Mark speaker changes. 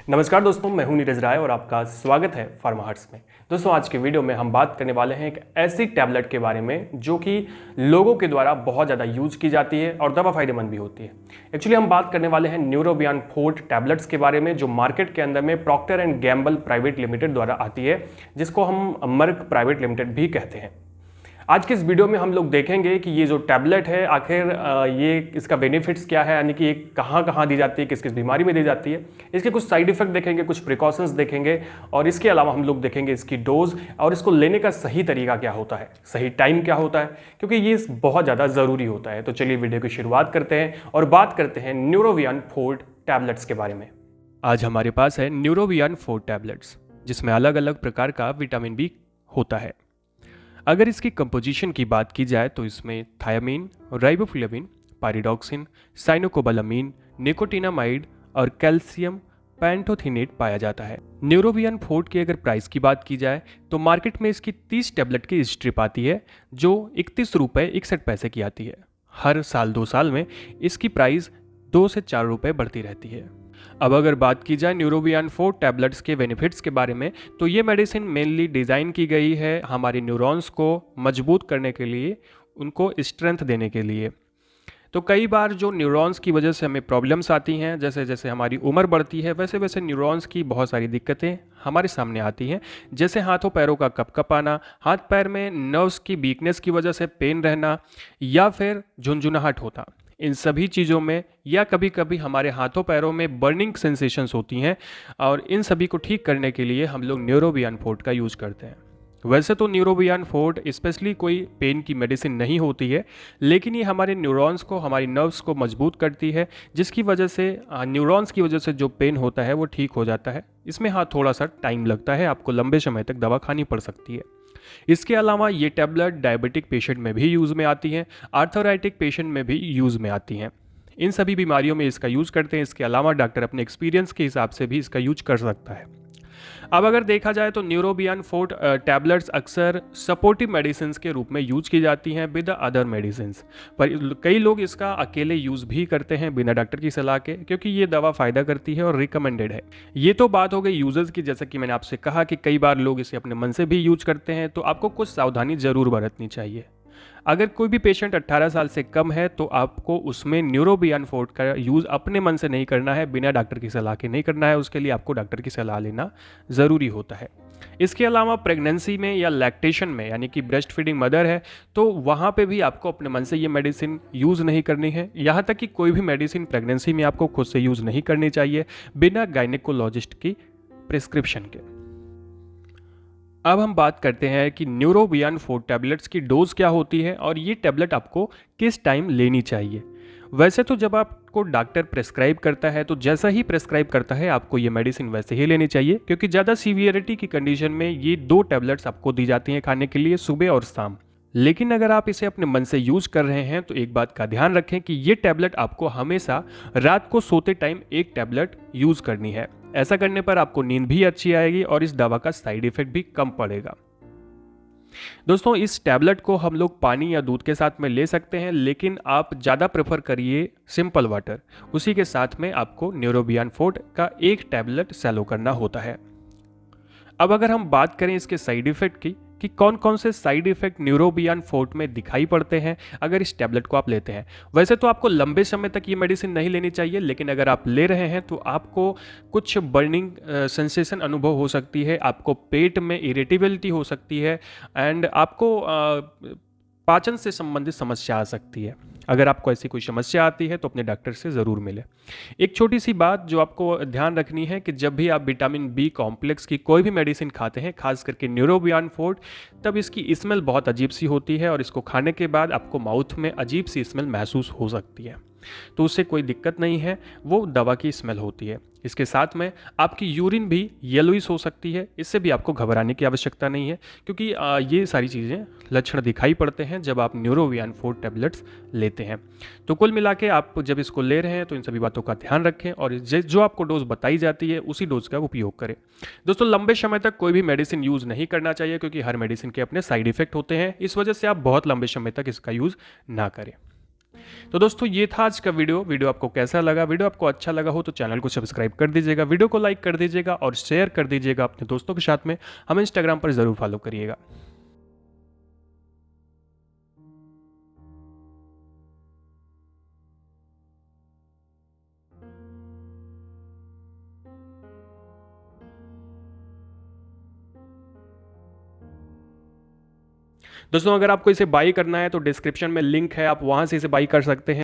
Speaker 1: नमस्कार दोस्तों, मैं हूं नीरज राय और आपका स्वागत है फार्माहर्ट्स में। दोस्तों, आज के वीडियो में हम बात करने वाले हैं एक ऐसी टैबलेट के बारे में जो कि लोगों के द्वारा बहुत ज़्यादा यूज की जाती है और दवा फायदेमंद भी होती है। एक्चुअली हम बात करने वाले हैं न्यूरोबियान फोर्ट टैबलेट्स के बारे में, जो मार्केट के अंदर में Procter and Gamble private limited द्वारा आती है, जिसको हम मर्क प्राइवेट लिमिटेड भी कहते हैं। आज के इस वीडियो में हम लोग देखेंगे कि ये जो टैबलेट है आखिर ये इसका बेनिफिट्स क्या है, यानी कि ये कहाँ कहाँ दी जाती है, किस किस बीमारी में दी जाती है, इसके कुछ साइड इफेक्ट देखेंगे, कुछ प्रिकॉशंस देखेंगे और इसके अलावा हम लोग देखेंगे इसकी डोज और इसको लेने का सही तरीका क्या होता है, सही टाइम क्या होता है, क्योंकि ये बहुत ज़्यादा ज़रूरी होता है। तो चलिए वीडियो की शुरुआत करते हैं और बात करते हैं न्यूरोबियान फोर्ट टैबलेट्स के बारे में। आज हमारे पास है न्यूरोबियान फोर्ट टैबलेट्स, जिसमें अलग अलग प्रकार का विटामिन बी होता है। अगर इसकी कंपोजिशन की बात की जाए तो इसमें थायामीन, राइबोफ्लेविन, पायरिडॉक्सिन, साइनोकोबालामीन, निकोटिनामाइड और कैल्शियम पैंटोथिनेट पाया जाता है। न्यूरोबियान फोर्ट की अगर प्राइस की बात की जाए तो मार्केट में इसकी 30 टैबलेट की स्ट्रिप आती है, जो 31 रुपये 61 पैसे की आती है। हर साल 2 साल में इसकी प्राइस 2 से 4 रुपये बढ़ती रहती है। अब अगर बात की जाए न्यूरोबियान फोर्ट टैबलेट्स के बेनिफिट्स के बारे में, तो ये मेडिसिन मेनली डिज़ाइन की गई है हमारे न्यूरॉन्स को मजबूत करने के लिए, उनको स्ट्रेंथ देने के लिए। तो कई बार जो न्यूरॉन्स की वजह से हमें प्रॉब्लम्स आती हैं, जैसे जैसे हमारी उम्र बढ़ती है वैसे वैसे न्यूरॉन्स की बहुत सारी दिक्कतें हमारे सामने आती हैं, जैसे हाथों पैरों का कपकपाना, हाथ पैर में नर्व्स की वीकनेस की वजह से पेन रहना या फिर झुंझुनाहट होता। इन सभी चीज़ों में या कभी कभी हमारे हाथों पैरों में बर्निंग सेंसेशंस होती हैं और इन सभी को ठीक करने के लिए हम लोग न्यूरोबियान फोर्ट का यूज़ करते हैं। वैसे तो न्यूरोबियान फोर्ट स्पेशली कोई पेन की मेडिसिन नहीं होती है, लेकिन ये हमारे न्यूरॉन्स को, हमारी नर्व्स को मजबूत करती है, जिसकी वजह से न्यूरॉन्स की वजह से जो पेन होता है वो ठीक हो जाता है। इसमें थोड़ा सा टाइम लगता है, आपको लंबे समय तक दवा खानी पड़ सकती है। इसके अलावा ये टैबलेट डायबिटिक पेशेंट में भी यूज़ में आती हैं, आर्थराइटिक पेशेंट में भी यूज़ में आती हैं। इन सभी बीमारियों में इसका यूज़ करते हैं। इसके अलावा डॉक्टर अपने एक्सपीरियंस के हिसाब से भी इसका यूज कर सकता है। अब अगर देखा जाए तो न्यूरोबियान फोर्ट टैबलेट्स अक्सर सपोर्टिव मेडिसिन के रूप में यूज की जाती हैं विद अदर मेडिसिन, पर कई लोग इसका अकेले यूज़ भी करते हैं बिना डॉक्टर की सलाह के, क्योंकि ये दवा फ़ायदा करती है और रिकमेंडेड है। ये तो बात हो गई यूजर्स की, जैसा कि मैंने आपसे कहा कि कई बार लोग इसे अपने मन से भी यूज करते हैं, तो आपको कुछ सावधानी ज़रूर बरतनी चाहिए। अगर कोई भी पेशेंट 18 साल से कम है तो आपको उसमें न्यूरोबियान फोर्ट का यूज़ अपने मन से नहीं करना है, बिना डॉक्टर की सलाह के नहीं करना है। उसके लिए आपको डॉक्टर की सलाह लेना ज़रूरी होता है। इसके अलावा प्रेगनेंसी में या लैक्टेशन में, यानी कि ब्रेस्ट फीडिंग मदर है, तो वहाँ पे भी आपको अपने मन से ये मेडिसिन यूज़ नहीं करनी है। यहाँ तक कि कोई भी मेडिसिन प्रेगनेंसी में आपको खुद से यूज़ नहीं करनी चाहिए बिना गायनेकोलॉजिस्ट की प्रिस्क्रिप्शन के। अब हम बात करते हैं कि न्यूरोबियान फोर्ट टैबलेट्स की डोज क्या होती है और ये टैबलेट आपको किस टाइम लेनी चाहिए। वैसे तो जब आपको डॉक्टर प्रेस्क्राइब करता है तो जैसा ही प्रेस्क्राइब करता है आपको ये मेडिसिन वैसे ही लेनी चाहिए, क्योंकि ज़्यादा सीवियरिटी की कंडीशन में ये 2 टैबलेट्स आपको दी जाती हैं खाने के लिए, सुबह और शाम। लेकिन अगर आप इसे अपने मन से यूज कर रहे हैं तो एक बात का ध्यान रखें कि ये टैबलेट आपको हमेशा रात को सोते टाइम एक टैबलेट यूज करनी है। ऐसा करने पर आपको नींद भी अच्छी आएगी और इस दवा का साइड इफेक्ट भी कम पड़ेगा। दोस्तों, इस टैबलेट को हम लोग पानी या दूध के साथ में ले सकते हैं, लेकिन आप ज़्यादा प्रेफर करिए सिंपल वाटर। उसी के साथ में आपको न्यूरोबियान फोर्ट का एक टैबलेट सैलो करना होता है। अब अगर हम बात करें इसके साइड इफेक्ट की कि कौन कौन से साइड इफेक्ट न्यूरोबियान फोर्ट में दिखाई पड़ते हैं अगर इस टैबलेट को आप लेते हैं। वैसे तो आपको लंबे समय तक ये मेडिसिन नहीं लेनी चाहिए, लेकिन अगर आप ले रहे हैं तो आपको कुछ बर्निंग सेंसेशन अनुभव हो सकती है, आपको पेट में इरिटेबिलिटी हो सकती है एंड आपको पाचन से संबंधित समस्या आ सकती है। अगर आपको ऐसी कोई समस्या आती है तो अपने डॉक्टर से ज़रूर मिलें। एक छोटी सी बात जो आपको ध्यान रखनी है कि जब भी आप विटामिन बी कॉम्प्लेक्स की कोई भी मेडिसिन खाते हैं, खास करके न्यूरोबियान फोर्ट, तब इसकी स्मेल बहुत अजीब सी होती है और इसको खाने के बाद आपको माउथ में अजीब सी स्मेल महसूस हो सकती है। तो उससे कोई दिक्कत नहीं है, वो दवा की स्मेल होती है। इसके साथ में आपकी यूरिन भी येलोइश हो सकती है, इससे भी आपको घबराने की आवश्यकता नहीं है, क्योंकि ये सारी चीज़ें लक्षण दिखाई पड़ते हैं जब आप न्यूरोबियान फोर्ट टैबलेट्स लेते हैं। तो कुल मिला के आप जब इसको ले रहे हैं तो इन सभी बातों का ध्यान रखें और जो आपको डोज बताई जाती है उसी डोज का उपयोग करें। दोस्तों, लंबे समय तक कोई भी मेडिसिन यूज़ नहीं करना चाहिए, क्योंकि हर मेडिसिन के अपने साइड इफेक्ट होते हैं। इस वजह से आप बहुत लंबे समय तक इसका यूज़ ना करें। तो दोस्तों ये था आज का वीडियो आपको कैसा लगा? वीडियो आपको अच्छा लगा हो तो चैनल को सब्सक्राइब कर दीजिएगा, वीडियो को लाइक कर दीजिएगा और शेयर कर दीजिएगा अपने दोस्तों के साथ में। हमें इंस्टाग्राम पर ज़रूर फॉलो करिएगा। दोस्तों अगर आपको इसे बाई करना है तो डिस्क्रिप्शन में लिंक है, आप वहाँ से इसे बाई कर सकते हैं।